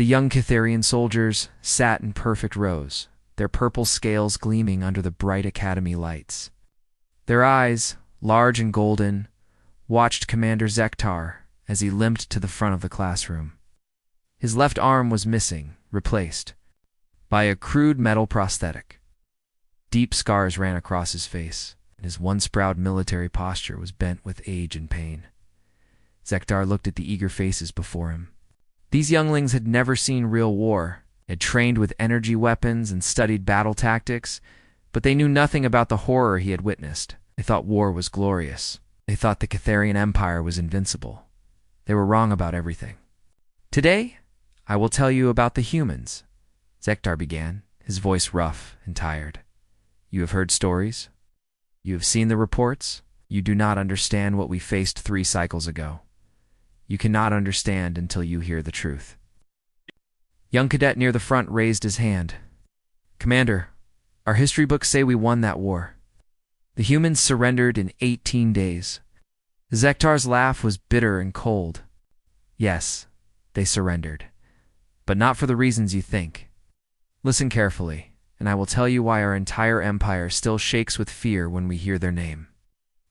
The young Catharian soldiers sat in perfect rows, their purple scales gleaming under the bright academy lights. Their eyes, large and golden, watched Commander Zektar as he limped to the front of the classroom. His left arm was missing, replaced by a crude metal prosthetic. Deep scars ran across his face, and his once proud military posture was bent with age and pain. Zektar looked at the eager faces before him. These younglings had never seen real war, had trained with energy weapons and studied battle tactics, but they knew nothing about the horror he had witnessed. They thought war was glorious. They thought the Catharian Empire was invincible. They were wrong about everything. Today, I will tell you about the humans, Zektar began, his voice rough and tired. You have heard stories. You have seen the reports. You do not understand what we faced 3 cycles ago. You cannot understand until you hear the truth. Young cadet near the front raised his hand. Commander, our history books say we won that war. The humans surrendered in 18 days. Zektar's laugh was bitter and cold. Yes, they surrendered, but not for the reasons you think. Listen carefully, and I will tell you why our entire empire still shakes with fear when we hear their name.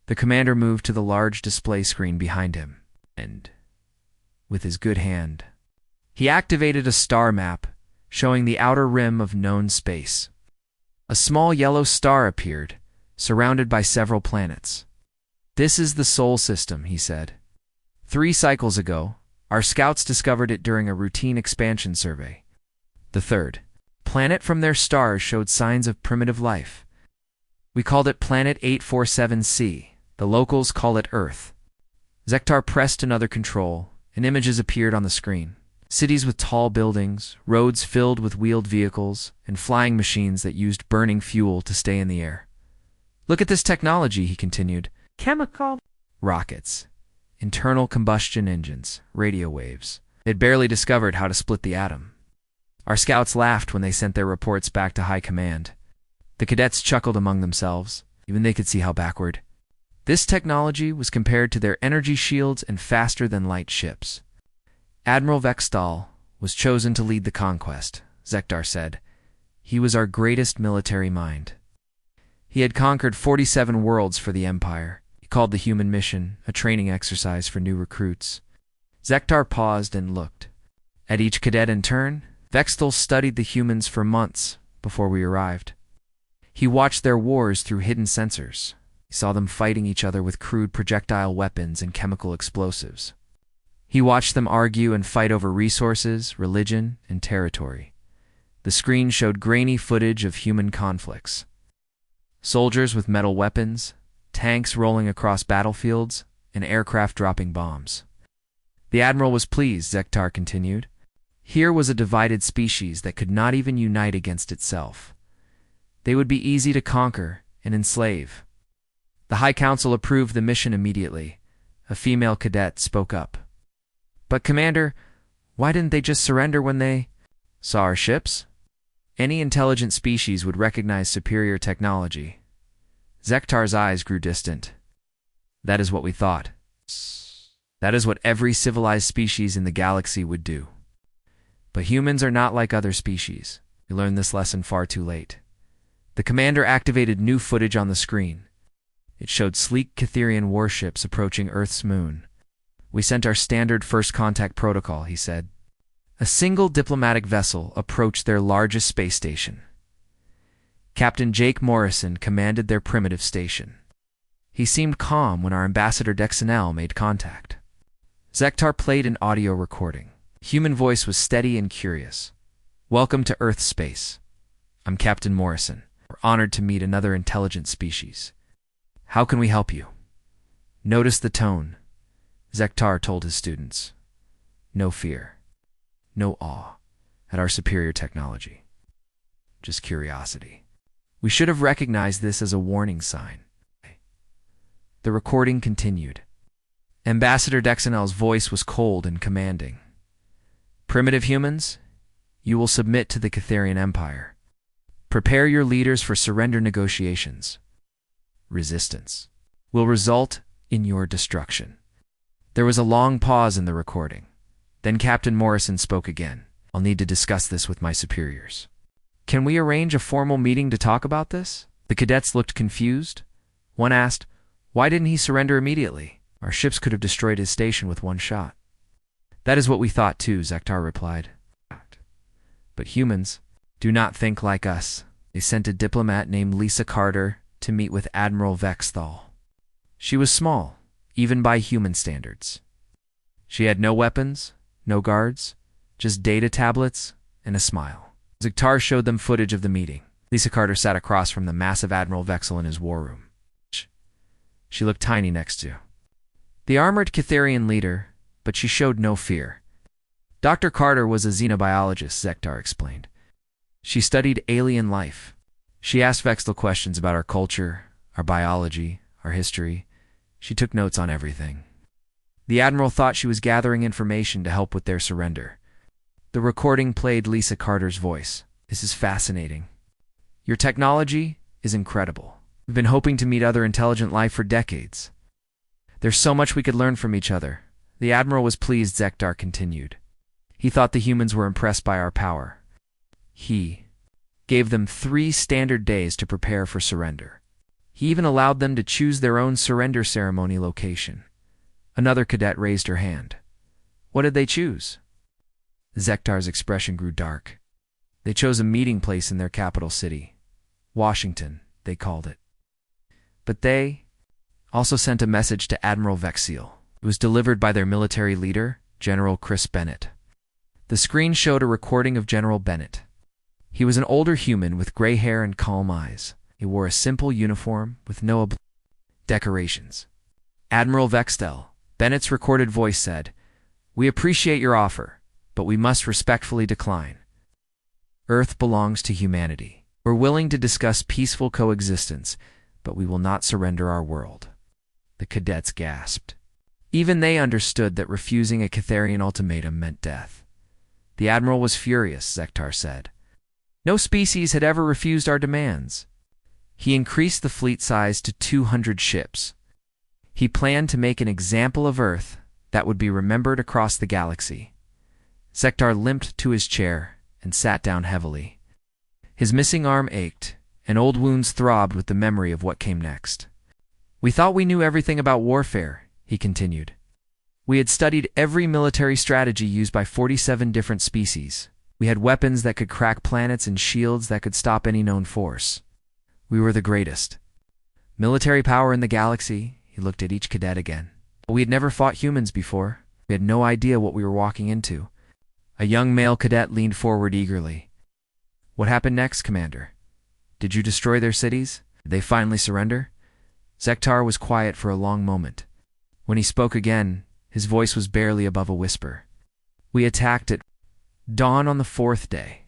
The commander moved to the large display screen behind him, and, with his good hand, he activated a star map showing the outer rim of known space. A small yellow star appeared, surrounded by several planets. This is the Sol system, he said. 3 cycles ago, our scouts discovered it during a routine expansion survey. The 3rd planet from their stars showed signs of primitive life. We called it Planet 847C. The locals call it Earth. Zektar pressed another control, and images appeared on the screen. Cities with tall buildings, roads filled with wheeled vehicles, and flying machines that used burning fuel to stay in the air. Look at this technology, he continued. Chemical rockets, internal combustion engines, radio waves. They'd barely discovered how to split the atom. Our scouts laughed when they sent their reports back to High Command. The cadets chuckled among themselves. Even they could see how backward. This technology was compared to their energy shields and faster-than-light ships. Admiral Vextal was chosen to lead the conquest, Zektar said. He was our greatest military mind. He had conquered 47 worlds for the Empire. He called the human mission a training exercise for new recruits. Zektar paused and looked. At each cadet in turn, Vextal studied the humans for months before we arrived. He watched their wars through hidden sensors. He saw them fighting each other with crude projectile weapons and chemical explosives. He watched them argue and fight over resources, religion, and territory. The screen showed grainy footage of human conflicts. Soldiers with metal weapons, tanks rolling across battlefields, and aircraft dropping bombs. The Admiral was pleased, Zektar continued. Here was a divided species that could not even unite against itself. They would be easy to conquer and enslave. The High Council approved the mission immediately. A female cadet spoke up. But, Commander, why didn't they just surrender when they saw our ships? Any intelligent species would recognize superior technology. Zektar's eyes grew distant. That is what we thought. That is what every civilized species in the galaxy would do. But humans are not like other species. We learned this lesson far too late. The commander activated new footage on the screen. It showed sleek Catharian warships approaching Earth's moon. We sent our standard first contact protocol, he said. A single diplomatic vessel approached their largest space station. Captain Jake Morrison commanded their primitive station. He seemed calm when our ambassador Dexenel made contact. Zektar played an audio recording. Human voice was steady and curious. Welcome to Earth space. I'm Captain Morrison. We're honored to meet another intelligent species. How can we help you? Notice the tone, Zektar told his students. No fear, no awe at our superior technology. Just curiosity. We should have recognized this as a warning sign. The recording continued. Ambassador Dexenel's voice was cold and commanding. Primitive humans, you will submit to the Catharian Empire. Prepare your leaders for surrender negotiations. Resistance will result in your destruction. There was a long pause in the recording. Then Captain Morrison spoke again. I'll need to discuss this with my superiors. Can we arrange a formal meeting to talk about this? The cadets looked confused. One asked, why didn't he surrender immediately? Our ships could have destroyed his station with one shot. That is what we thought too, Zektar replied. But humans do not think like us. They sent a diplomat named Lisa Carter to meet with Admiral Vexthal. She was small, even by human standards. She had no weapons, no guards, just data tablets and a smile. Zektar showed them footage of the meeting. Lisa Carter sat across from the massive Admiral Vexel in his war room. She looked tiny next to the armored Catharian leader, but she showed no fear. Dr. Carter was a xenobiologist, Zektar explained. She studied alien life. She asked Vexel questions about our culture, our biology, our history. She took notes on everything. The Admiral thought she was gathering information to help with their surrender. The recording played Lisa Carter's voice. This is fascinating. Your technology is incredible. We've been hoping to meet other intelligent life for decades. There's so much we could learn from each other. The Admiral was pleased, Zektar continued. He thought the humans were impressed by our power. He gave them 3 standard days to prepare for surrender. He even allowed them to choose their own surrender ceremony location. Another cadet raised her hand. What did they choose? Zektar's expression grew dark. They chose a meeting place in their capital city. Washington, they called it. But they also sent a message to Admiral Vexil. It was delivered by their military leader, General Chris Bennett. The screen showed a recording of General Bennett. He was an older human with gray hair and calm eyes. He wore a simple uniform with no decorations. Admiral Vextel, Bennett's recorded voice said, "We appreciate your offer, but we must respectfully decline. Earth belongs to humanity. We're willing to discuss peaceful coexistence, but we will not surrender our world." The cadets gasped. Even they understood that refusing a Catharian ultimatum meant death. The Admiral was furious, Zektar said. No species had ever refused our demands. He increased the fleet size to 200 ships. He planned to make an example of Earth that would be remembered across the galaxy. Zektar limped to his chair and sat down heavily. His missing arm ached, and old wounds throbbed with the memory of what came next. We thought we knew everything about warfare, he continued. We had studied every military strategy used by 47 different species. We had weapons that could crack planets and shields that could stop any known force. We were the greatest. Military power in the galaxy, he looked at each cadet again. But we had never fought humans before. We had no idea what we were walking into. A young male cadet leaned forward eagerly. What happened next, Commander? Did you destroy their cities? Did they finally surrender? Zektar was quiet for a long moment. When he spoke again, his voice was barely above a whisper. We attacked at dawn on the 4th day.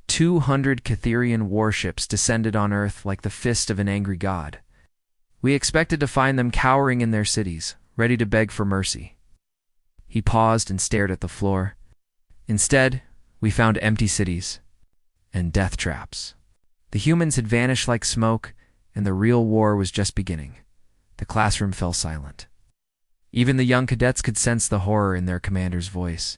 200 Catharian warships descended on Earth like the fist of an angry god. We expected to find them cowering in their cities, ready to beg for mercy. He paused and stared at the floor. Instead, we found empty cities and death traps. The humans had vanished like smoke, and the real war was just beginning. The classroom fell silent. Even the young cadets could sense the horror in their commander's voice.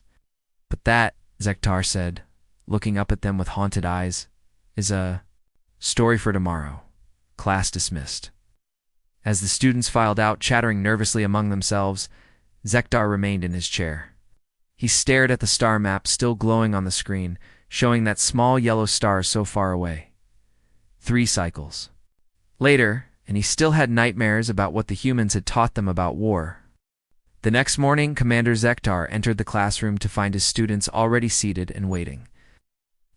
But that, Zektar said, looking up at them with haunted eyes, is a story for tomorrow. Class dismissed. As the students filed out, chattering nervously among themselves, Zektar remained in his chair. He stared at the star map still glowing on the screen, showing that small yellow star so far away. 3 cycles. Later, and he still had nightmares about what the humans had taught them about war. The next morning, Commander Zektar entered the classroom to find his students already seated and waiting.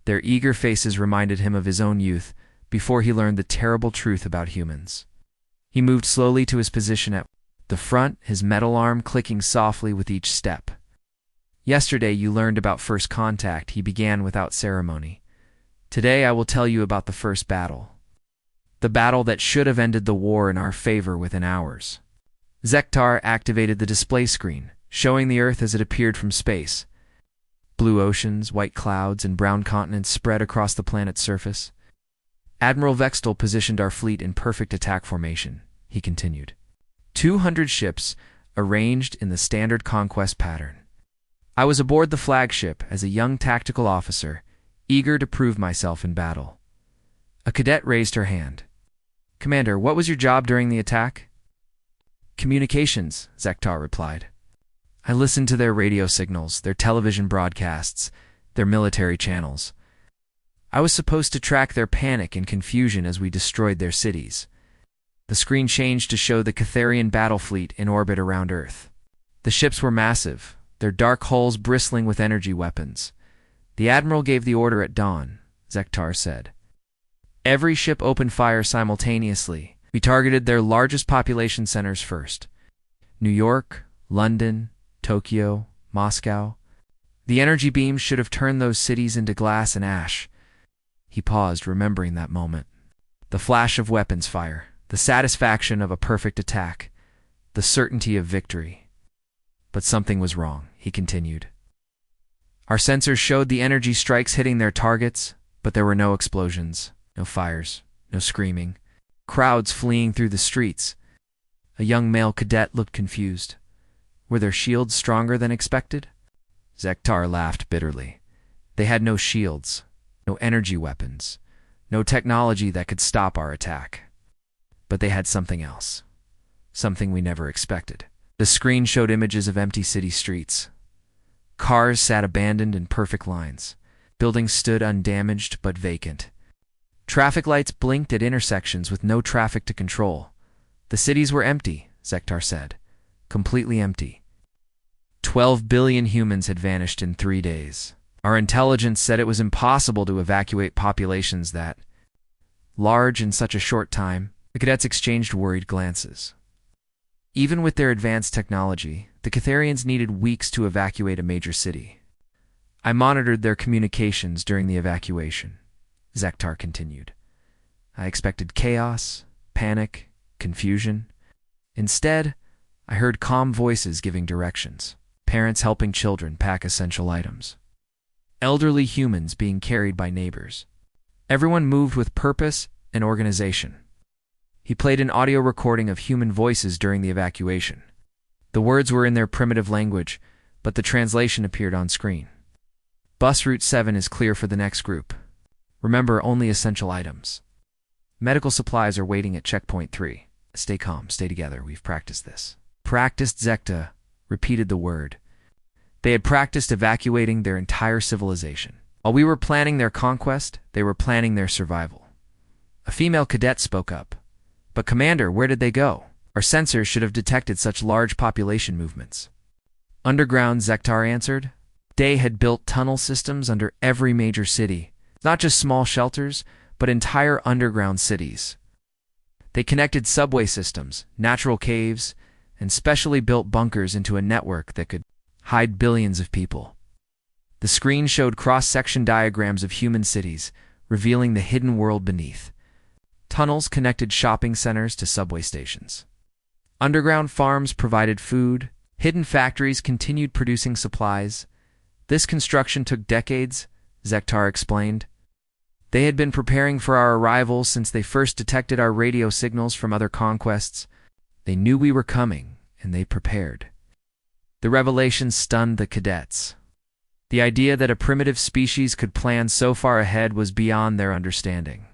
Their eager faces reminded him of his own youth before he learned the terrible truth about humans. He moved slowly to his position at the front, his metal arm clicking softly with each step. Yesterday you learned about first contact, he began without ceremony. Today I will tell you about the first battle. The battle that should have ended the war in our favor within hours. Zektar activated the display screen, showing the Earth as it appeared from space. Blue oceans, white clouds, and brown continents spread across the planet's surface. Admiral Vextel positioned our fleet in perfect attack formation, he continued. 200 ships arranged in the standard conquest pattern. I was aboard the flagship as a young tactical officer, eager to prove myself in battle. A cadet raised her hand. "Commander, what was your job during the attack?" "Communications," Zektar replied. "I listened to their radio signals, their television broadcasts, their military channels. I was supposed to track their panic and confusion as we destroyed their cities." The screen changed to show the Catharian battle fleet in orbit around Earth. The ships were massive, their dark hulls bristling with energy weapons. "The Admiral gave the order at dawn," Zektar said. "Every ship opened fire simultaneously. We targeted their largest population centers first. New York, London, Tokyo, Moscow. The energy beams should have turned those cities into glass and ash." He paused, remembering that moment. The flash of weapons fire, the satisfaction of a perfect attack, the certainty of victory. "But something was wrong," he continued. "Our sensors showed the energy strikes hitting their targets, but there were no explosions, no fires, no screaming. Crowds fleeing through the streets." A young male cadet looked confused. "Were their shields stronger than expected?" Zektar laughed bitterly. "They had no shields, no energy weapons, no technology that could stop our attack. But they had something else, something we never expected." The screen showed images of empty city streets. Cars sat abandoned in perfect lines. Buildings stood undamaged but vacant. Traffic lights blinked at intersections with no traffic to control. "The cities were empty," Zektar said. "Completely empty. 12 billion humans had vanished in 3 days. Our intelligence said it was impossible to evacuate populations that large in such a short time." The cadets exchanged worried glances. Even with their advanced technology, the Catharians needed weeks to evacuate a major city. "I monitored their communications during the evacuation," Zektar continued. "I expected chaos, panic, confusion. Instead, I heard calm voices giving directions, parents helping children pack essential items, elderly humans being carried by neighbors. Everyone moved with purpose and organization." He played an audio recording of human voices during the evacuation. The words were in their primitive language, but the translation appeared on screen. "Bus Route 7 is clear for the next group. Remember, only essential items. Medical supplies are waiting at checkpoint 3. Stay calm, stay together, we've practiced this." Practiced, Zekta repeated the word. They had practiced evacuating their entire civilization. While we were planning their conquest, they were planning their survival. A female cadet spoke up. "But Commander, where did they go? Our sensors should have detected such large population movements." "Underground," Zektar answered. "They had built tunnel systems under every major city, not just small shelters, but entire underground cities. They connected subway systems, natural caves, and specially built bunkers into a network that could hide billions of people." The screen showed cross-section diagrams of human cities, revealing the hidden world beneath. Tunnels connected shopping centers to subway stations. Underground farms provided food. Hidden factories continued producing supplies. "This construction took decades," Zektar explained. "They had been preparing for our arrival since they first detected our radio signals from other conquests. They knew we were coming, and they prepared." The revelation stunned the cadets. The idea that a primitive species could plan so far ahead was beyond their understanding.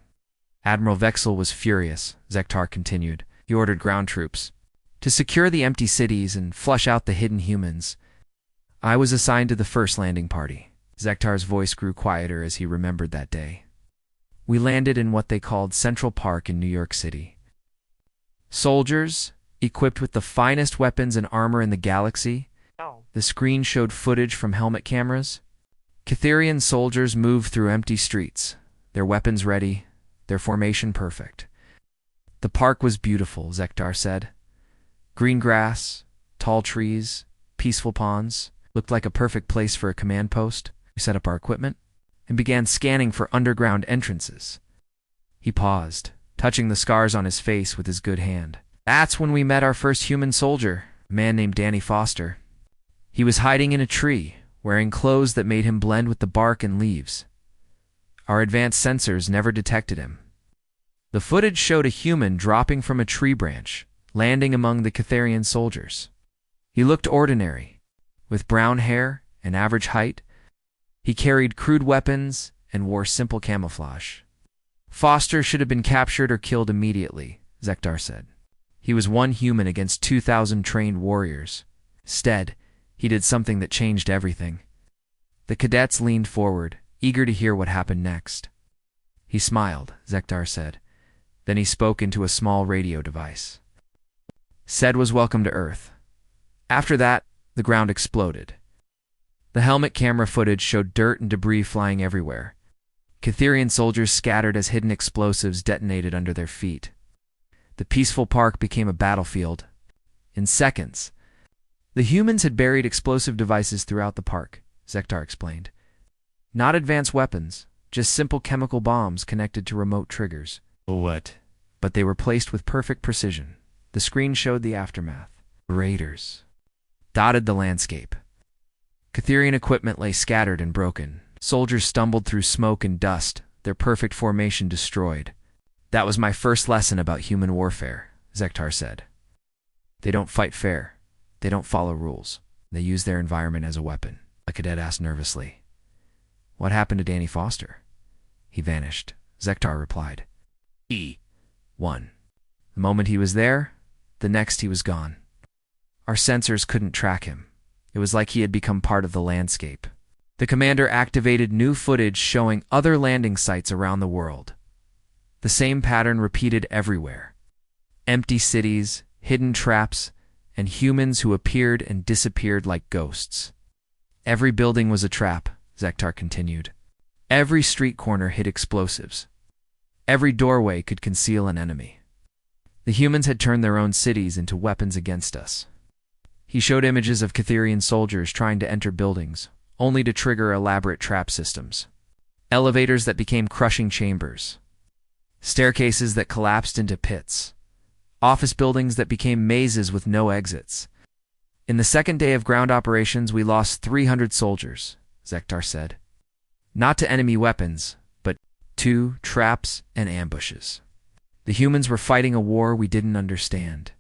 Admiral Vexel was furious, Zektar continued. He ordered ground troops to secure the empty cities and flush out the hidden humans. I was assigned to the first landing party. Zektar's voice grew quieter as he remembered that day. We landed in what they called Central Park in New York City. Soldiers, equipped with the finest weapons and armor in the galaxy. The screen showed footage from helmet cameras. Catharian soldiers moved through empty streets, their weapons ready, their formation perfect. The park was beautiful, Zektar said. Green grass, tall trees, peaceful ponds, looked like a perfect place for a command post. We set up our equipment and began scanning for underground entrances. He paused, touching the scars on his face with his good hand. That's when we met our first human soldier, a man named Danny Foster. He was hiding in a tree, wearing clothes that made him blend with the bark and leaves. Our advanced sensors never detected him. The footage showed a human dropping from a tree branch, landing among the Catharian soldiers. He looked ordinary, with brown hair and average height. He carried crude weapons and wore simple camouflage. Foster should have been captured or killed immediately, Zektar said. He was one human against 2,000 trained warriors. Instead, he did something that changed everything. The cadets leaned forward, eager to hear what happened next. He smiled, Zektar said. Then he spoke into a small radio device. Said was welcome to Earth. After that, the ground exploded. The helmet camera footage showed dirt and debris flying everywhere. Catherian soldiers scattered as hidden explosives detonated under their feet. The peaceful park became a battlefield. In seconds, the humans had buried explosive devices throughout the park, Zektar explained. Not advanced weapons, just simple chemical bombs connected to remote triggers. What? But they were placed with perfect precision. The screen showed the aftermath. Raiders dotted the landscape. Catherian equipment lay scattered and broken. Soldiers stumbled through smoke and dust, their perfect formation destroyed. That was my first lesson about human warfare, Zektar said. They don't fight fair. They don't follow rules. They use their environment as a weapon. A cadet asked nervously. What happened to Danny Foster? He vanished, Zektar replied. One. The moment he was there, the next he was gone. Our sensors couldn't track him. It was like he had become part of the landscape. The commander activated new footage showing other landing sites around the world. The same pattern repeated everywhere. Empty cities, hidden traps, and humans who appeared and disappeared like ghosts. Every building was a trap, Zektar continued. Every street corner hid explosives. Every doorway could conceal an enemy. The humans had turned their own cities into weapons against us. He showed images of Catherian soldiers trying to enter buildings, only to trigger elaborate trap systems. Elevators that became crushing chambers. Staircases that collapsed into pits. Office buildings that became mazes with no exits. In the second day of ground operations, we lost 300 soldiers, Zektar said. Not to enemy weapons, but to traps and ambushes. The humans were fighting a war we didn't understand.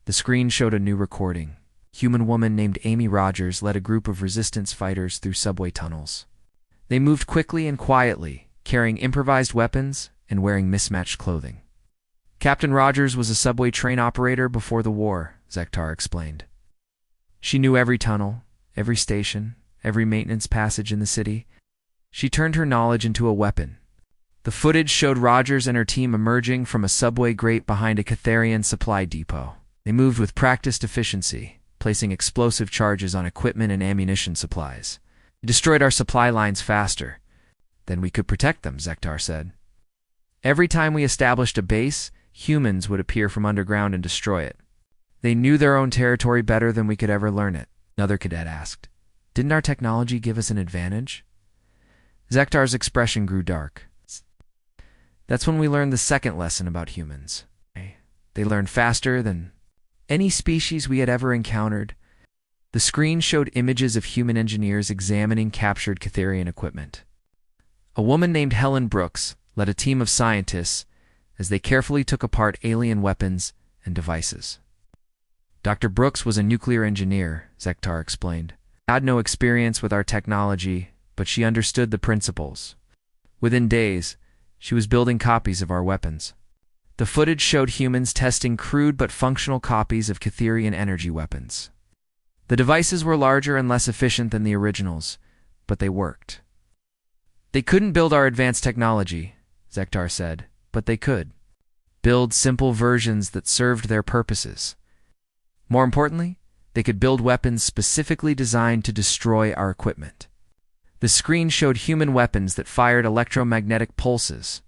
The screen showed a new recording. A human woman named Amy Rogers led a group of resistance fighters through subway tunnels. They moved quickly and quietly, carrying improvised weapons and wearing mismatched clothing. Captain Rogers was a subway train operator before the war, Zektar explained. She knew every tunnel, every station, every maintenance passage in the city. She turned her knowledge into a weapon. The footage showed Rogers and her team emerging from a subway grate behind a Catherian supply depot. They moved with practiced efficiency, placing explosive charges on equipment and ammunition supplies. They destroyed our supply lines faster than we could protect them, Zektar said. Every time we established a base, humans would appear from underground and destroy it. They knew their own territory better than we could ever learn it, another cadet asked. Didn't our technology give us an advantage? Zektar's expression grew dark. That's when we learned the second lesson about humans. They learned faster than any species we had ever encountered. The screen showed images of human engineers examining captured Catherian equipment. A woman named Helen Brooks led a team of scientists as they carefully took apart alien weapons and devices. Dr. Brooks was a nuclear engineer, Zektar explained. She had no experience with our technology, but she understood the principles. Within days, she was building copies of our weapons. The footage showed humans testing crude but functional copies of Catherian energy weapons. The devices were larger and less efficient than the originals, but they worked. They couldn't build our advanced technology, Zektar said, but they could build simple versions that served their purposes. More importantly, they could build weapons specifically designed to destroy our equipment. The screen showed human weapons that fired electromagnetic pulses,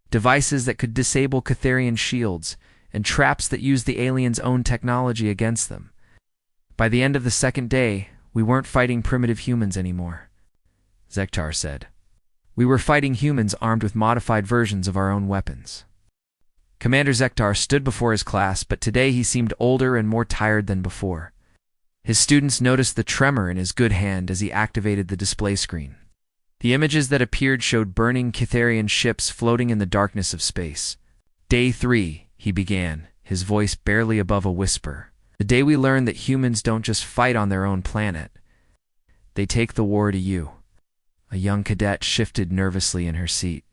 devices that could disable Catherian shields, and traps that used the aliens' own technology against them. By the end of the second day, we weren't fighting primitive humans anymore, Zektar said. We were fighting humans armed with modified versions of our own weapons. Commander Zektar stood before his class, but today he seemed older and more tired than before. His students noticed the tremor in his good hand as he activated the display screen. The images that appeared showed burning Catherian ships floating in the darkness of space. Day 3, he began, his voice barely above a whisper. The day we learned that humans don't just fight on their own planet. They take the war to you. A young cadet shifted nervously in her seat.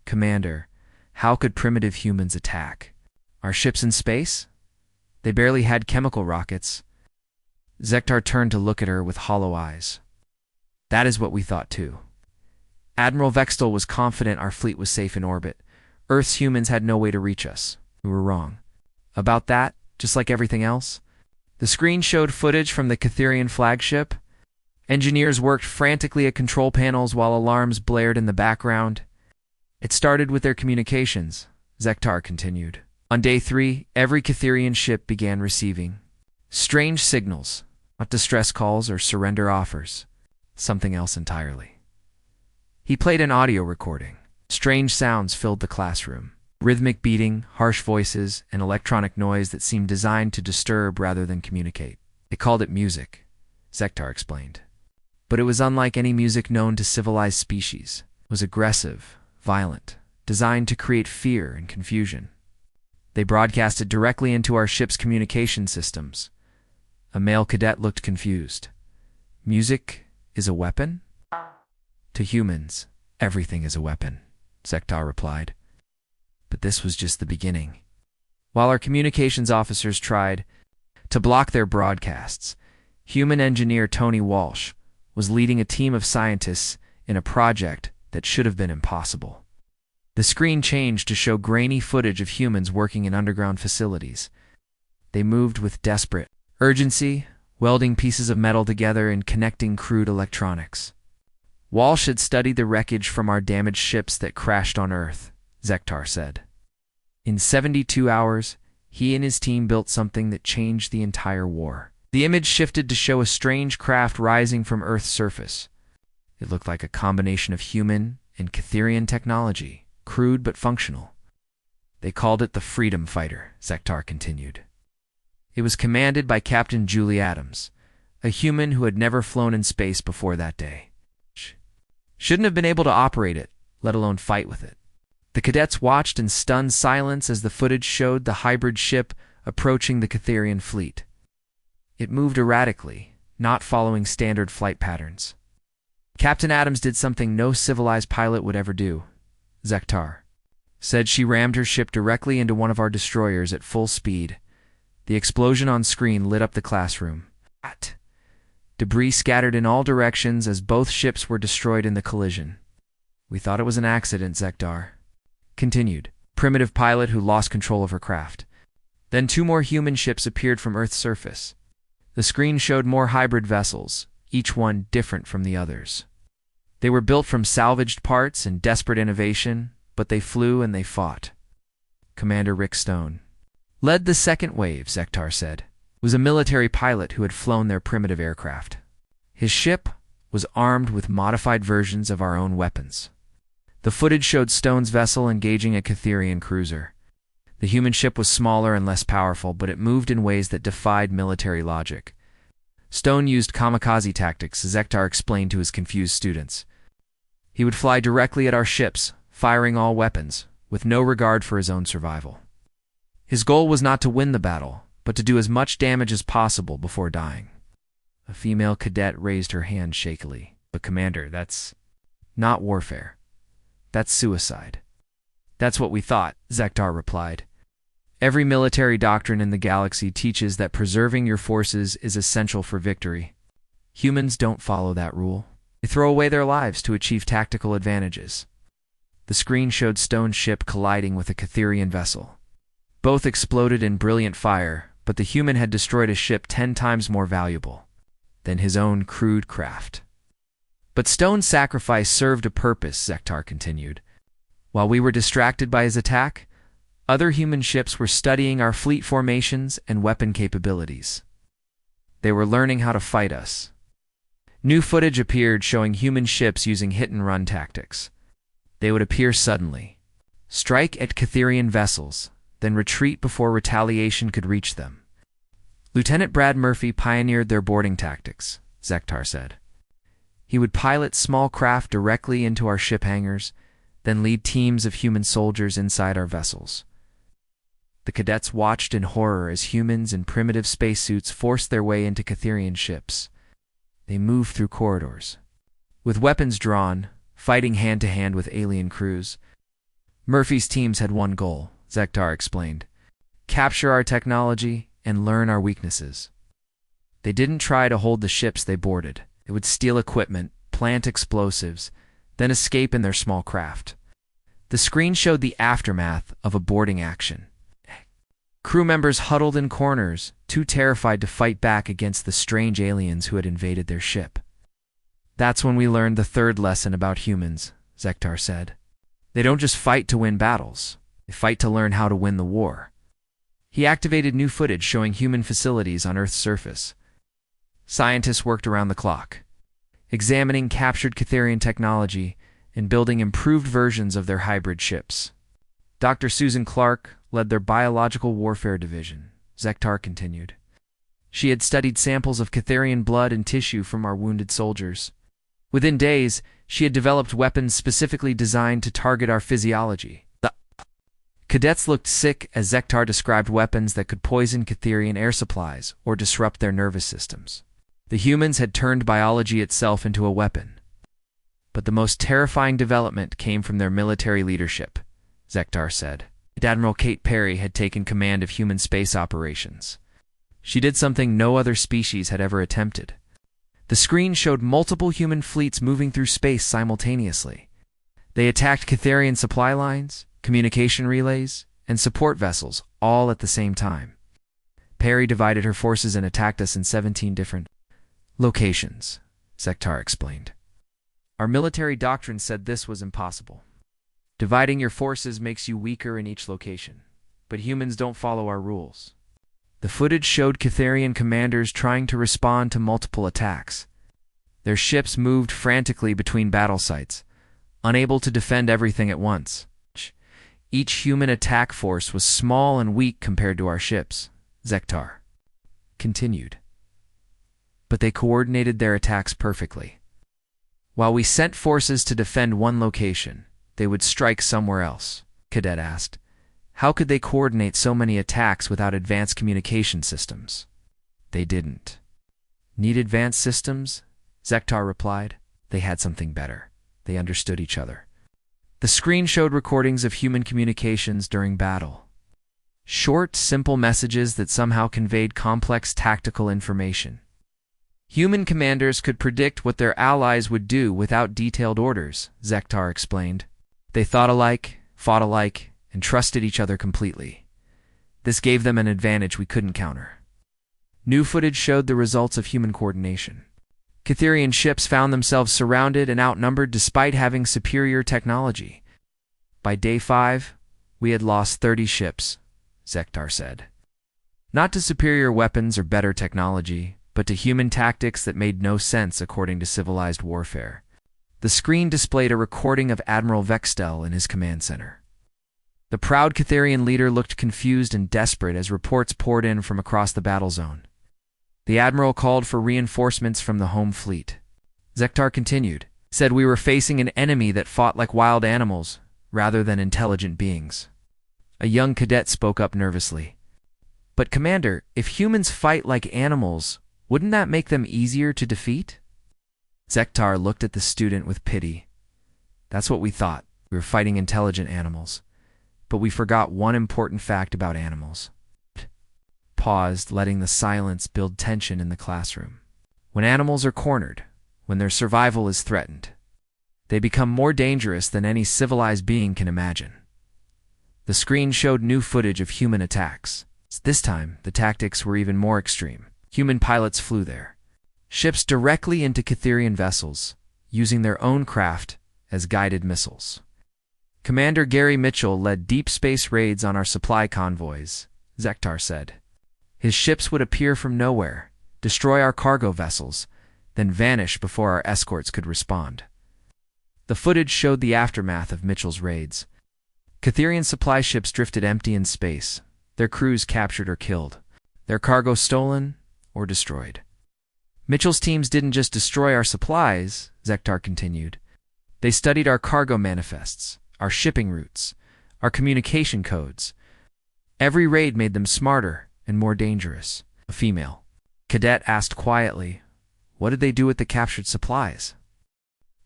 Commander, how could primitive humans attack? Our ships in space? They barely had chemical rockets. Zektar turned to look at her with hollow eyes. That is what we thought too. Admiral Vextel was confident our fleet was safe in orbit. Earth's humans had no way to reach us. We were wrong. About that, just like everything else, the screen showed footage from the Catherian flagship. Engineers worked frantically at control panels while alarms blared in the background. It started with their communications, Zektar continued. On day 3, every Catherian ship began receiving strange signals, not distress calls or surrender offers, something else entirely. He played an audio recording. Strange sounds filled the classroom. Rhythmic beating, harsh voices, and electronic noise that seemed designed to disturb rather than communicate. They called it music, Zektar explained. But it was unlike any music known to civilized species. It was aggressive, violent, designed to create fear and confusion. They broadcasted directly into our ship's communication systems. A male cadet looked confused. Music is a weapon? To humans, everything is a weapon, Zektar replied. But this was just the beginning. While our communications officers tried to block their broadcasts, human engineer Tony Walsh was leading a team of scientists in a project that should have been impossible. The screen changed to show grainy footage of humans working in underground facilities. They moved with desperate urgency, welding pieces of metal together and connecting crude electronics. Walsh had studied the wreckage from our damaged ships that crashed on Earth, Zektar said. In 72 hours, he and his team built something that changed the entire war. The image shifted to show a strange craft rising from Earth's surface. It looked like a combination of human and Catherian technology, crude but functional. They called it the Freedom Fighter, Zektar continued. It was commanded by Captain Julie Adams, a human who had never flown in space before that day. Shouldn't have been able to operate it, let alone fight with it. The cadets watched in stunned silence as the footage showed the hybrid ship approaching the Catherian fleet. It moved erratically, not following standard flight patterns. Captain Adams did something no civilized pilot would ever do, Zektar said. She rammed her ship directly into one of our destroyers at full speed. The explosion on screen lit up the classroom. Debris scattered in all directions as both ships were destroyed in the collision. We thought it was an accident, Zektar continued, primitive pilot who lost control of her craft. Then 2 more human ships appeared from Earth's surface. The screen showed more hybrid vessels, each one different from the others. They were built from salvaged parts and desperate innovation, but they flew and they fought. Commander Rick Stone led the second wave, Zektar said. It was a military pilot who had flown their primitive aircraft. His ship was armed with modified versions of our own weapons. The footage showed Stone's vessel engaging a Catherian cruiser. The human ship was smaller and less powerful, but it moved in ways that defied military logic. Stone used kamikaze tactics, Zektar explained to his confused students. He would fly directly at our ships, firing all weapons, with no regard for his own survival. His goal was not to win the battle, but to do as much damage as possible before dying. A female cadet raised her hand shakily. But Commander, that's not warfare. That's suicide. That's what we thought, Zektar replied. Every military doctrine in the galaxy teaches that preserving your forces is essential for victory. Humans don't follow that rule. They throw away their lives to achieve tactical advantages. The screen showed Stone's ship colliding with a Catherian vessel. Both exploded in brilliant fire, but the human had destroyed a ship 10 times more valuable than his own crude craft. But Stone's sacrifice served a purpose, Zektar continued. While we were distracted by his attack, other human ships were studying our fleet formations and weapon capabilities. They were learning how to fight us. New footage appeared showing human ships using hit-and-run tactics. They would appear suddenly, strike at Catherian vessels, then retreat before retaliation could reach them. Lieutenant Brad Murphy pioneered their boarding tactics, Zektar said. He would pilot small craft directly into our ship hangars, then lead teams of human soldiers inside our vessels. The cadets watched in horror as humans in primitive spacesuits forced their way into Catherian ships. They moved through corridors, with weapons drawn, fighting hand-to-hand with alien crews. Murphy's teams had one goal, Zektar explained: capture our technology and learn our weaknesses. They didn't try to hold the ships they boarded. They would steal equipment, plant explosives, then escape in their small craft. The screen showed the aftermath of a boarding action. Crew members huddled in corners, too terrified to fight back against the strange aliens who had invaded their ship. That's when we learned the third lesson about humans, Zektar said. They don't just fight to win battles. They fight to learn how to win the war. He activated new footage showing human facilities on Earth's surface. Scientists worked around the clock, examining captured Catherian technology and building improved versions of their hybrid ships. Dr. Susan Clark led their biological warfare division, Zektar continued. She had studied samples of Catherian blood and tissue from our wounded soldiers. Within days, she had developed weapons specifically designed to target our physiology. The cadets looked sick as Zektar described weapons that could poison Catherian air supplies or disrupt their nervous systems. The humans had turned biology itself into a weapon. But the most terrifying development came from their military leadership, Zektar said. Admiral Kate Perry had taken command of human space operations. She did something no other species had ever attempted. The screen showed multiple human fleets moving through space simultaneously. They attacked Catherian supply lines, communication relays, and support vessels, all at the same time. Perry divided her forces and attacked us in 17 different locations, Zektar explained. Our military doctrine said this was impossible. Dividing your forces makes you weaker in each location, but humans don't follow our rules. The footage showed Catherian commanders trying to respond to multiple attacks. Their ships moved frantically between battle sites, unable to defend everything at once. Each human attack force was small and weak compared to our ships, Zektar continued. But they coordinated their attacks perfectly. While we sent forces to defend one location, they would strike somewhere else, Cadet asked. How could they coordinate so many attacks without advanced communication systems? They didn't. Need advanced systems? Zektar replied. They had something better. They understood each other. The screen showed recordings of human communications during battle. Short, simple messages that somehow conveyed complex tactical information. Human commanders could predict what their allies would do without detailed orders, Zektar explained. They thought alike, fought alike, and trusted each other completely. This gave them an advantage we couldn't counter. New footage showed the results of human coordination. Catherian ships found themselves surrounded and outnumbered despite having superior technology. By day 5, we had lost 30 ships, Zektar said. Not to superior weapons or better technology, but to human tactics that made no sense according to civilized warfare. The screen displayed a recording of Admiral Vextel in his command center. The proud Catherian leader looked confused and desperate as reports poured in from across the battle zone. The admiral called for reinforcements from the home fleet. Zektar continued, said we were facing an enemy that fought like wild animals rather than intelligent beings. A young cadet spoke up nervously. But Commander, if humans fight like animals, wouldn't that make them easier to defeat? Zektar looked at the student with pity. That's what we thought. We were fighting intelligent animals. But we forgot one important fact about animals. Paused, letting the silence build tension in the classroom. When animals are cornered, when their survival is threatened, they become more dangerous than any civilized being can imagine. The screen showed new footage of human attacks. This time, the tactics were even more extreme. Human pilots flew there. Ships directly into Catherian vessels, using their own craft as guided missiles. Commander Gary Mitchell led deep space raids on our supply convoys, Zektar said. His ships would appear from nowhere, destroy our cargo vessels, then vanish before our escorts could respond. The footage showed the aftermath of Mitchell's raids. Catherian supply ships drifted empty in space, their crews captured or killed, their cargo stolen or destroyed. Mitchell's teams didn't just destroy our supplies, Zektar continued. They studied our cargo manifests, our shipping routes, our communication codes. Every raid made them smarter and more dangerous. A female cadet asked quietly, What did they do with the captured supplies?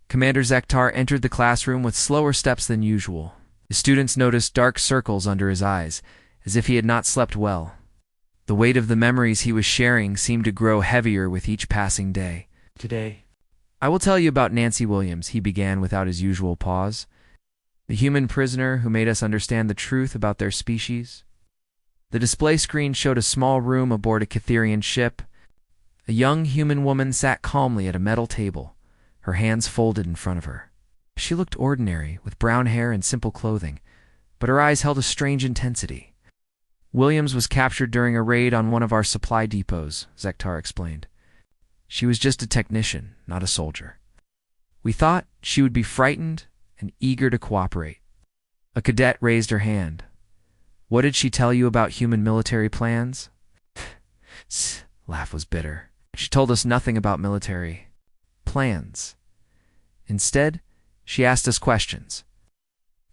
Commander Zektar entered the classroom with slower steps than usual. The students noticed dark circles under his eyes, as if he had not slept well. The weight of the memories he was sharing seemed to grow heavier with each passing day. Today, I will tell you about Nancy Williams, he began without his usual pause. The human prisoner who made us understand the truth about their species. The display screen showed a small room aboard a Catherian ship. A young human woman sat calmly at a metal table, her hands folded in front of her. She looked ordinary, with brown hair and simple clothing, but her eyes held a strange intensity. Williams was captured during a raid on one of our supply depots, Zektar explained. She was just a technician, not a soldier. We thought she would be frightened and eager to cooperate. A cadet raised her hand. What did she tell you about human military plans? Laugh was bitter. She told us nothing about military plans. Instead, she asked us questions.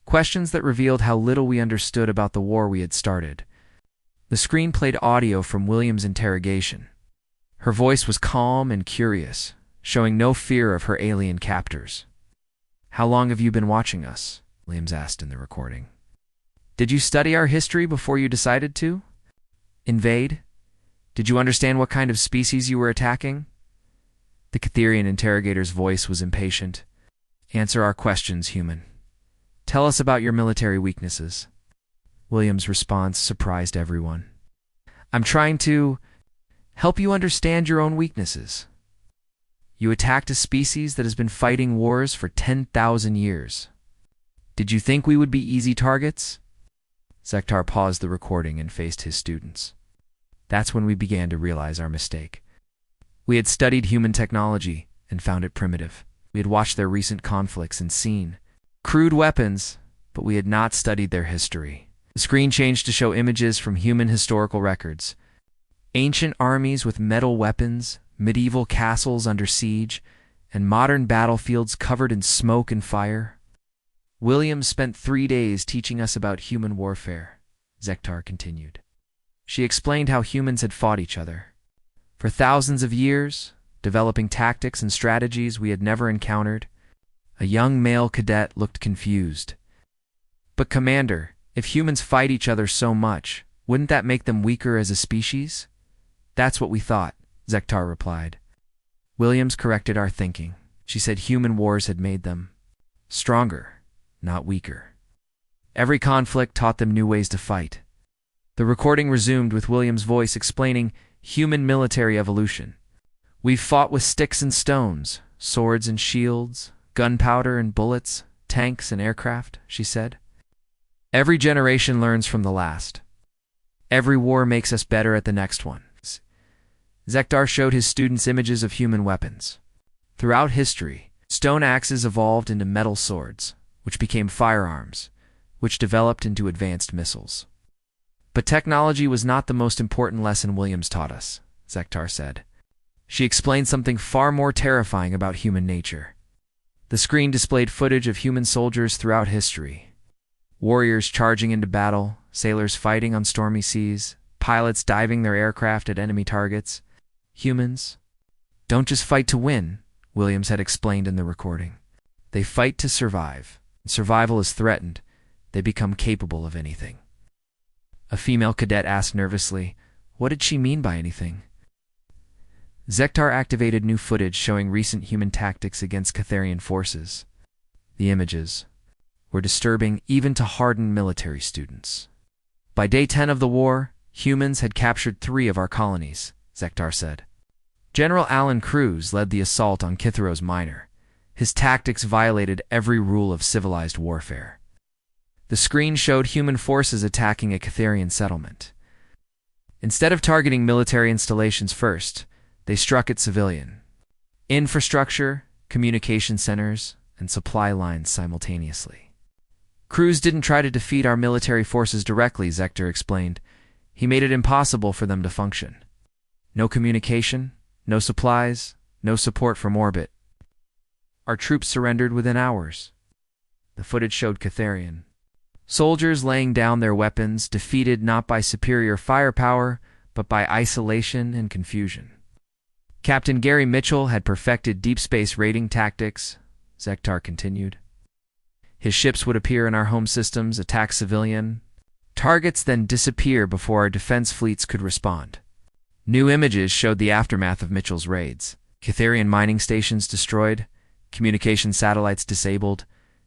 Questions that revealed how little we understood about the war we had started. The screen played audio from Williams' interrogation. Her voice was calm and curious, showing no fear of her alien captors. How long have you been watching us? Williams asked in the recording. Did you study our history before you decided to invade? Did you understand what kind of species you were attacking? The Catherian interrogator's voice was impatient. Answer our questions, human. Tell us about your military weaknesses. Williams' response surprised everyone. I'm trying to help you understand your own weaknesses. You attacked a species that has been fighting wars for 10,000 years. Did you think we would be easy targets? Zektar paused the recording and faced his students. That's when we began to realize our mistake. We had studied human technology and found it primitive. We had watched their recent conflicts and seen crude weapons, but we had not studied their history. The screen changed to show images from human historical records. Ancient armies with metal weapons, medieval castles under siege, and modern battlefields covered in smoke and fire. Williams spent 3 days teaching us about human warfare, Zektar continued. She explained how humans had fought each other for thousands of years, developing tactics and strategies we had never encountered. A young male cadet looked confused. But Commander, if humans fight each other so much, wouldn't that make them weaker as a species? That's what we thought, Zektar replied. Williams corrected our thinking. She said human wars had made them stronger, not weaker. Every conflict taught them new ways to fight. The recording resumed with Williams' voice explaining human military evolution. We've fought with sticks and stones, swords and shields, gunpowder and bullets, tanks and aircraft, she said. Every generation learns from the last. Every war makes us better at the next one. Zektar showed his students images of human weapons. Throughout history, stone axes evolved into metal swords, which became firearms, which developed into advanced missiles. But technology was not the most important lesson Williams taught us, Zektar said. She explained something far more terrifying about human nature. The screen displayed footage of human soldiers throughout history. Warriors charging into battle, sailors fighting on stormy seas, pilots diving their aircraft at enemy targets. Humans don't just fight to win, Williams had explained in the recording. They fight to survive. When survival is threatened, they become capable of anything. A female cadet asked nervously, what did she mean by anything? Zektar activated new footage showing recent human tactics against Catherian forces. The images were disturbing even to hardened military students. By day 10 of the war, humans had captured 3 of our colonies, Zektar said. General Alan Cruz led the assault on Kitharos Minor. His tactics violated every rule of civilized warfare. The screen showed human forces attacking a Catherian settlement. Instead of targeting military installations first, they struck at civilian infrastructure, communication centers, and supply lines simultaneously. Cruz didn't try to defeat our military forces directly, Zektar explained. He made it impossible for them to function. No communication, no supplies, no support from orbit. Our troops surrendered within hours. The footage showed Catherian soldiers laying down their weapons, defeated not by superior firepower, but by isolation and confusion. Captain Gary Mitchell had perfected deep space raiding tactics, Zektar continued. His ships would appear in our home systems, attack civilian targets, then disappear before our defense fleets could respond. New images showed the aftermath of Mitchell's raids. Cytherian mining stations destroyed, communication satellites disabled,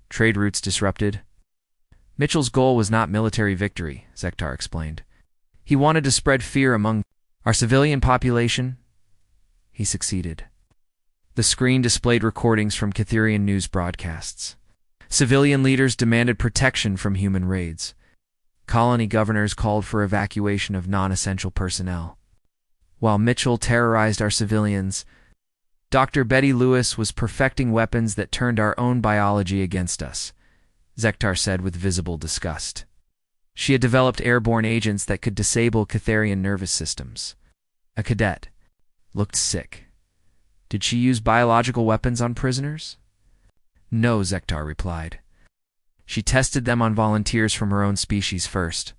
trade routes disrupted. Mitchell's goal was not military victory, Zektar explained. He wanted to spread fear among our civilian population. He succeeded. The screen displayed recordings from Cytherian news broadcasts. Civilian leaders demanded protection from human raids. Colony governors called for evacuation of non-essential personnel. While Mitchell terrorized our civilians, Dr. Betty Lewis was perfecting weapons that turned our own biology against us, Zektar said with visible disgust. She had developed airborne agents that could disable Cytherian nervous systems. A cadet looked sick. Did she use biological weapons on prisoners? No, Zektar replied. She tested them on volunteers from her own species first.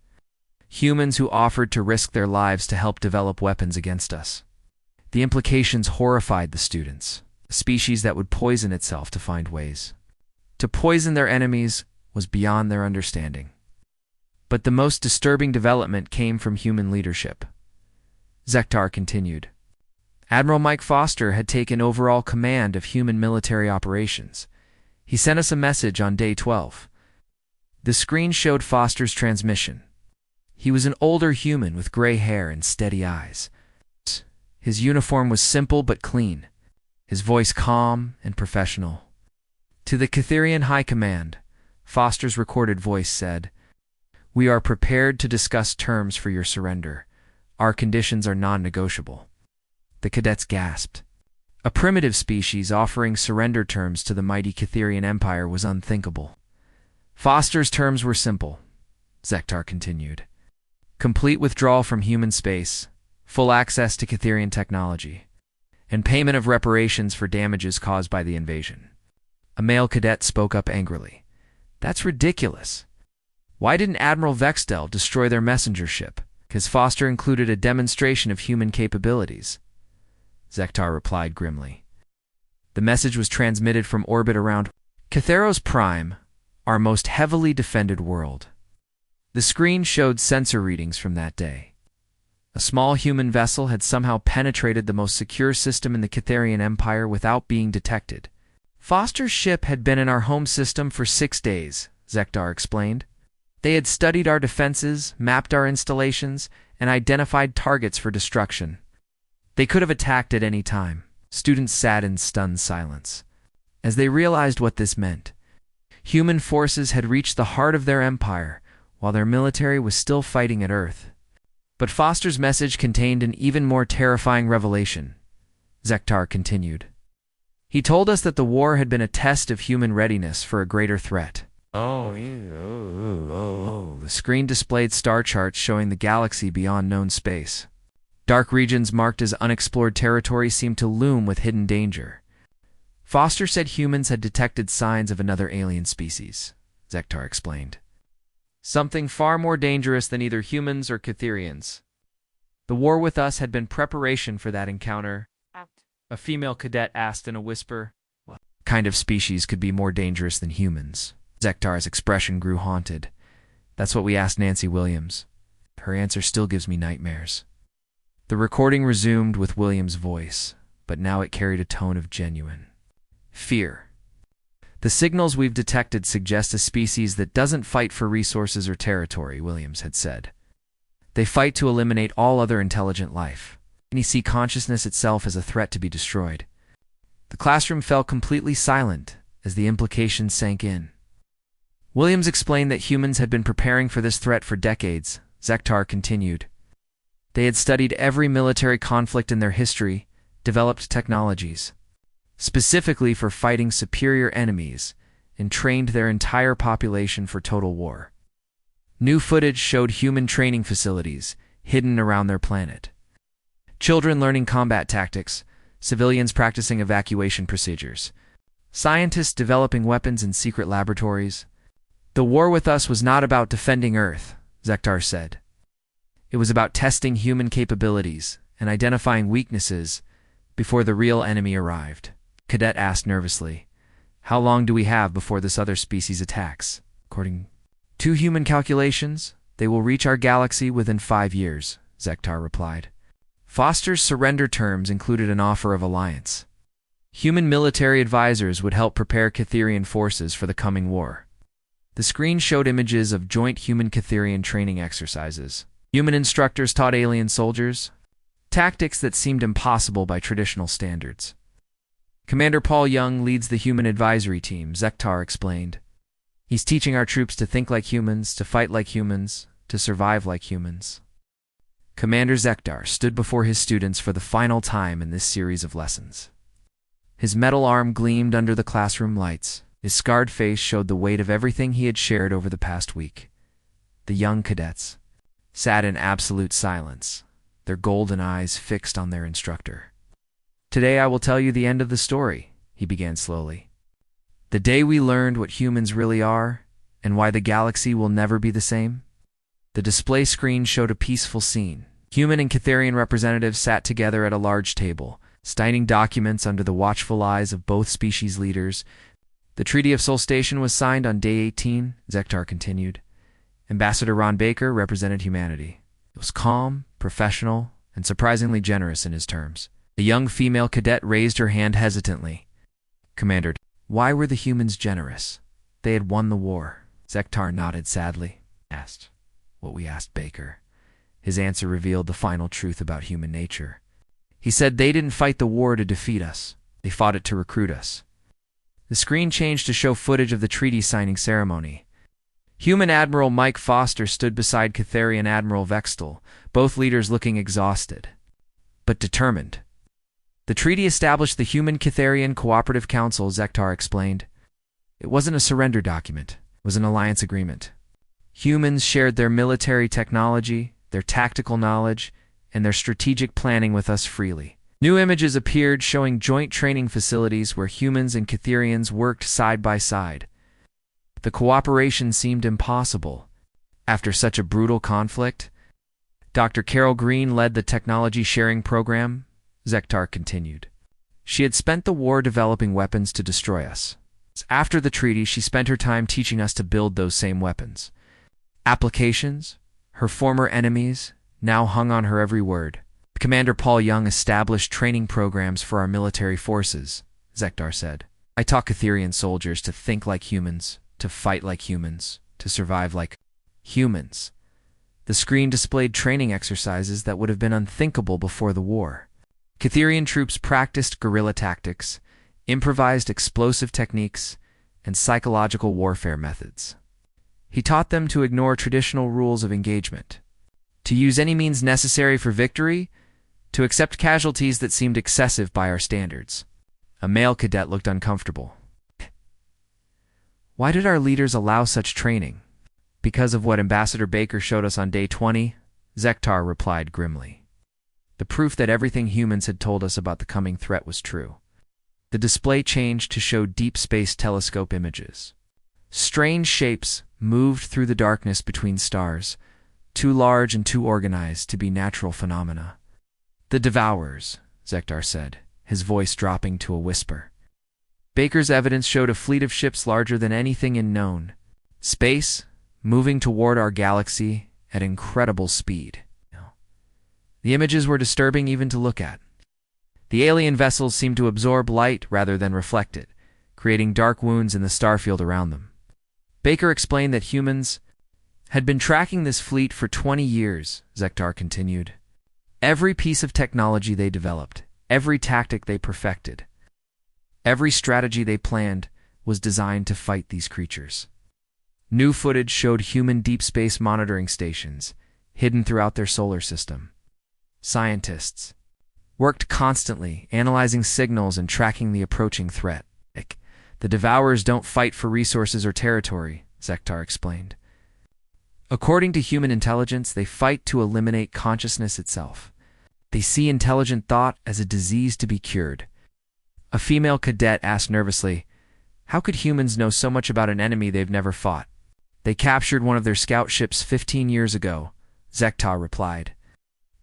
Humans who offered to risk their lives to help develop weapons against us. The implications horrified the students. A species that would poison itself to find ways. To poison their enemies was beyond their understanding. But the most disturbing development came from human leadership. Zektar continued. Admiral Mike Foster had taken overall command of human military operations. He sent us a message on day 12. The screen showed Foster's transmission. He was an older human with gray hair and steady eyes. His uniform was simple but clean, his voice calm and professional. To the Cytherian High Command, Foster's recorded voice said, "We are prepared to discuss terms for your surrender. Our conditions are non-negotiable." The cadets gasped. A primitive species offering surrender terms to the mighty Cytherian Empire was unthinkable. Foster's terms were simple, Zektar continued. Complete withdrawal from human space, full access to Cytherian technology, and payment of reparations for damages caused by the invasion. A male cadet spoke up angrily. That's ridiculous. Why didn't Admiral Vextel destroy their messenger ship? Because Foster included a demonstration of human capabilities. Zektar replied grimly. The message was transmitted from orbit around Cytheros Prime, our most heavily defended world. The screen showed sensor readings from that day. A small human vessel had somehow penetrated the most secure system in the Cytherian Empire without being detected. Foster's ship had been in our home system for 6 days, Zektar explained. They had studied our defenses, mapped our installations, and identified targets for destruction. They could have attacked at any time. Students sat in stunned silence. As they realized what this meant, human forces had reached the heart of their empire, while their military was still fighting at Earth. But Foster's message contained an even more terrifying revelation, Zektar continued. He told us that the war had been a test of human readiness for a greater threat. The screen displayed star charts showing the galaxy beyond known space. Dark regions marked as unexplored territory seemed to loom with hidden danger. Foster said humans had detected signs of another alien species, Zektar explained. Something far more dangerous than either humans or Cytherians. The war with us had been preparation for that encounter. A female cadet asked in a whisper. What kind of species could be more dangerous than humans? Zektar's expression grew haunted. That's what we asked Nancy Williams. Her answer still gives me nightmares. The recording resumed with Williams' voice, but now it carried a tone of genuine fear. The signals we've detected suggest a species that doesn't fight for resources or territory, Williams had said. They fight to eliminate all other intelligent life. And see consciousness itself as a threat to be destroyed. The classroom fell completely silent as the implications sank in. Williams explained that humans had been preparing for this threat for decades, Zektar continued. They had studied every military conflict in their history, developed technologies, specifically for fighting superior enemies, and trained their entire population for total war. New footage showed human training facilities hidden around their planet. Children learning combat tactics, civilians practicing evacuation procedures, scientists developing weapons in secret laboratories. The war with us was not about defending Earth, Zektar said. It was about testing human capabilities and identifying weaknesses before the real enemy arrived. Cadet asked nervously, "How long do we have before this other species attacks?" "According to human calculations, they will reach our galaxy within 5 years," Zektar replied. Foster's surrender terms included an offer of alliance. Human military advisors would help prepare Catherian forces for the coming war. The screen showed images of joint human-Catherian training exercises. Human instructors taught alien soldiers tactics that seemed impossible by traditional standards. "Commander Paul Young leads the human advisory team," Zektar explained. "He's teaching our troops to think like humans, to fight like humans, to survive like humans." Commander Zektar stood before his students for the final time in this series of lessons. His metal arm gleamed under the classroom lights. His scarred face showed the weight of everything he had shared over the past week. The young cadets sat in absolute silence, their golden eyes fixed on their instructor. "Today I will tell you the end of the story," he began slowly. "The day we learned what humans really are, and why the galaxy will never be the same." The display screen showed a peaceful scene. Human and Catherian representatives sat together at a large table, signing documents under the watchful eyes of both species leaders. "The Treaty of Solstation was signed on day 18, Zektar continued. Ambassador Ron Baker represented humanity. It was calm, professional, and surprisingly generous in his terms. A young female cadet raised her hand hesitantly. "Commander, why were the humans generous? They had won the war." Zektar nodded sadly. "Asked what we asked Baker." His answer revealed the final truth about human nature. He said they didn't fight the war to defeat us. They fought it to recruit us. The screen changed to show footage of the treaty signing ceremony. Human Admiral Mike Foster stood beside Catherian Admiral Vextel, both leaders looking exhausted, but determined. "The treaty established the Human Catherian Cooperative Council," Zektar explained. "It wasn't a surrender document. It was an alliance agreement. Humans shared their military technology, their tactical knowledge, and their strategic planning with us freely." New images appeared showing joint training facilities where humans and Catherians worked side by side. The cooperation seemed impossible. After such a brutal conflict, Dr. Carol Green led the technology sharing program, Zektar continued. She had spent the war developing weapons to destroy us. After the treaty, she spent her time teaching us to build those same weapons. Applications, her former enemies, now hung on her every word. "Commander Paul Young established training programs for our military forces," Zektar said. "I taught Catherian soldiers to think like humans, to fight like humans, to survive like humans." The screen displayed training exercises that would have been unthinkable before the war. Catherian troops practiced guerrilla tactics, improvised explosive techniques, and psychological warfare methods. He taught them to ignore traditional rules of engagement, to use any means necessary for victory, to accept casualties that seemed excessive by our standards. A male cadet looked uncomfortable. "Why did our leaders allow such training?" "Because of what Ambassador Baker showed us on day 20, Zektar replied grimly. The proof that everything humans had told us about the coming threat was true. The display changed to show deep space telescope images. Strange shapes moved through the darkness between stars, too large and too organized to be natural phenomena. "The devourers," Zektar said, his voice dropping to a whisper. Baker's evidence showed a fleet of ships larger than anything in known space, moving toward our galaxy at incredible speed. The images were disturbing even to look at. The alien vessels seemed to absorb light rather than reflect it, creating dark wounds in the starfield around them. Baker explained that humans had been tracking this fleet for 20 years, Zektar continued. Every piece of technology they developed, every tactic they perfected, every strategy they planned was designed to fight these creatures. New footage showed human deep space monitoring stations, hidden throughout their solar system. Scientists worked constantly, analyzing signals and tracking the approaching threat. "The devourers don't fight for resources or territory," Zektar explained. "According to human intelligence, they fight to eliminate consciousness itself. They see intelligent thought as a disease to be cured." A female cadet asked nervously, "How could humans know so much about an enemy they've never fought?" "They captured one of their scout ships 15 years ago," Zektar replied.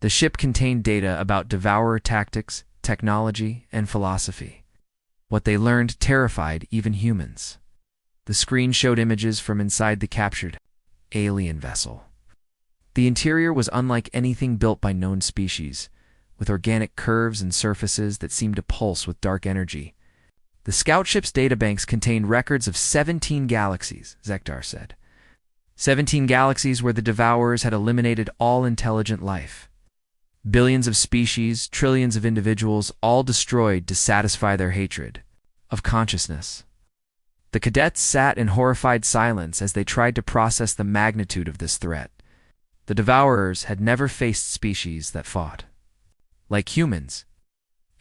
The ship contained data about devourer tactics, technology, and philosophy. What they learned terrified even humans. The screen showed images from inside the captured alien vessel. The interior was unlike anything built by known species, with organic curves and surfaces that seemed to pulse with dark energy. The scout ship's databanks contained records of 17 galaxies, Zektar said. 17 galaxies where the devourers had eliminated all intelligent life. Billions of species, trillions of individuals, all destroyed to satisfy their hatred of consciousness. The cadets sat in horrified silence as they tried to process the magnitude of this threat. The devourers had never faced species that fought like humans.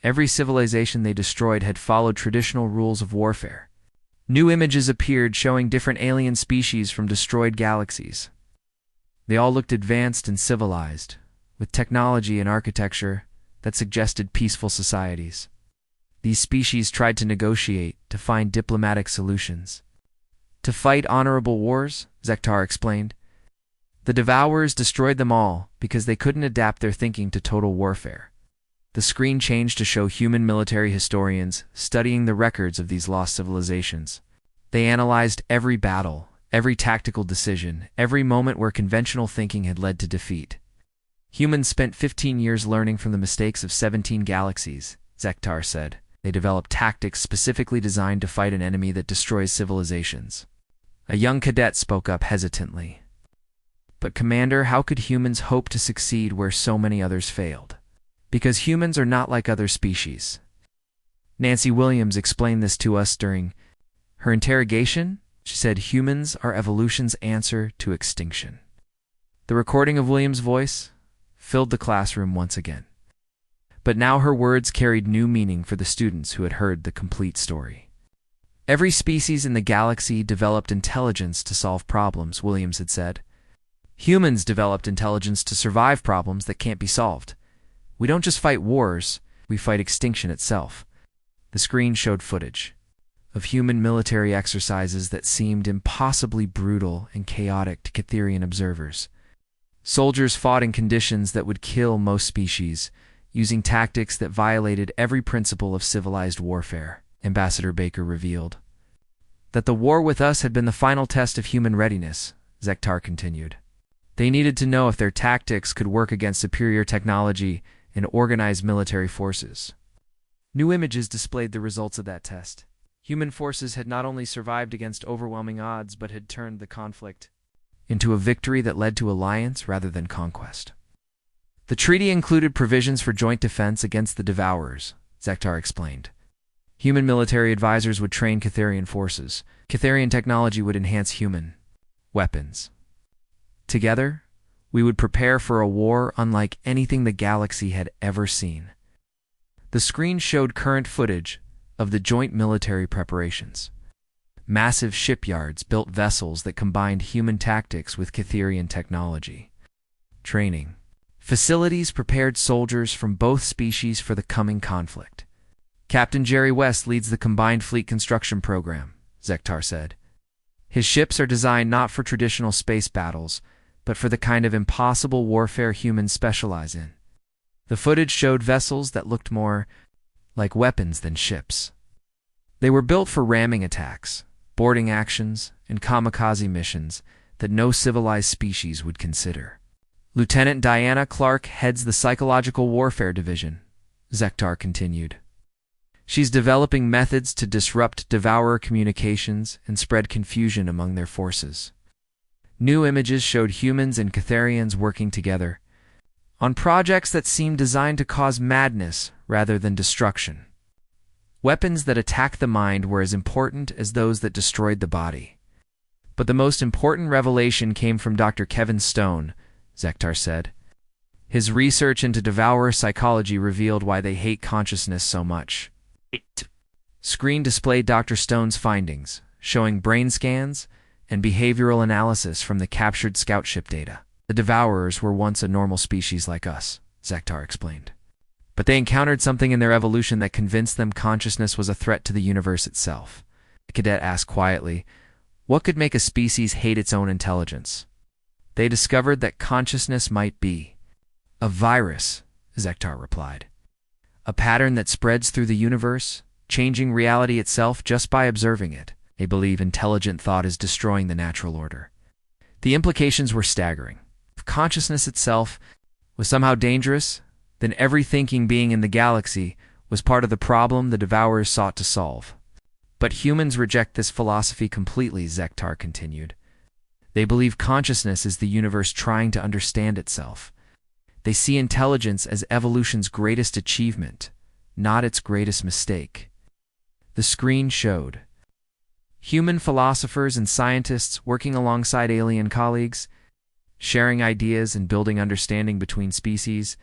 Every civilization they destroyed had followed traditional rules of warfare. New images appeared showing different alien species from destroyed galaxies. They all looked advanced and civilized, with technology and architecture that suggested peaceful societies. These species tried to negotiate, to find diplomatic solutions. To fight honorable wars, Zektar explained. The devourers destroyed them all because they couldn't adapt their thinking to total warfare. The screen changed to show human military historians studying the records of these lost civilizations. They analyzed every battle, every tactical decision, every moment where conventional thinking had led to defeat. Humans spent 15 years learning from the mistakes of 17 galaxies, Zektar said. They developed tactics specifically designed to fight an enemy that destroys civilizations. A young cadet spoke up hesitantly. But Commander, how could humans hope to succeed where so many others failed? Because humans are not like other species. Nancy Williams explained this to us during her interrogation. She said humans are evolution's answer to extinction. The recording of Williams' voice filled the classroom once again. But now her words carried new meaning for the students who had heard the complete story. Every species in the galaxy developed intelligence to solve problems, Williams had said. Humans developed intelligence to survive problems that can't be solved. We don't just fight wars, we fight extinction itself. The screen showed footage of human military exercises that seemed impossibly brutal and chaotic to Catherian observers. Soldiers fought in conditions that would kill most species, using tactics that violated every principle of civilized warfare, Ambassador Baker revealed. That the war with us had been the final test of human readiness, Zektar continued. They needed to know if their tactics could work against superior technology and organized military forces. New images displayed the results of that test. Human forces had not only survived against overwhelming odds, but had turned the conflict into a victory that led to alliance rather than conquest. The treaty included provisions for joint defense against the devourers, Zektar explained. Human military advisors would train Catherian forces. Catherian technology would enhance human weapons. Together, we would prepare for a war unlike anything the galaxy had ever seen. The screen showed current footage of the joint military preparations. Massive shipyards built vessels that combined human tactics with Catherian technology. Training facilities prepared soldiers from both species for the coming conflict. Captain Jerry West leads the Combined Fleet Construction Program, Zektar said. His ships are designed not for traditional space battles, but for the kind of impossible warfare humans specialize in. The footage showed vessels that looked more like weapons than ships. They were built for ramming attacks, boarding actions, and kamikaze missions that no civilized species would consider. Lieutenant Diana Clark heads the Psychological Warfare Division, Zektar continued. She's developing methods to disrupt devourer communications and spread confusion among their forces. New images showed humans and Catherians working together on projects that seemed designed to cause madness rather than destruction. Weapons that attack the mind were as important as those that destroyed the body. But the most important revelation came from Dr. Kevin Stone, Zektar said. His research into devourer psychology revealed why they hate consciousness so much. Screen displayed Dr. Stone's findings, showing brain scans and behavioral analysis from the captured scout ship data. The devourers were once a normal species like us, Zektar explained. But they encountered something in their evolution that convinced them consciousness was a threat to the universe itself. The cadet asked quietly, what could make a species hate its own intelligence? They discovered that consciousness might be a virus, Zektar replied. a pattern that spreads through the universe, changing reality itself just by observing it. They believe intelligent thought is destroying the natural order. The implications were staggering. If consciousness itself was somehow dangerous, then every thinking being in the galaxy was part of the problem the devourers sought to solve. But humans reject this philosophy completely, Zektar continued. They believe consciousness is the universe trying to understand itself. They see intelligence as evolution's greatest achievement, not its greatest mistake. The screen showed human philosophers and scientists working alongside alien colleagues, sharing ideas and building understanding between species.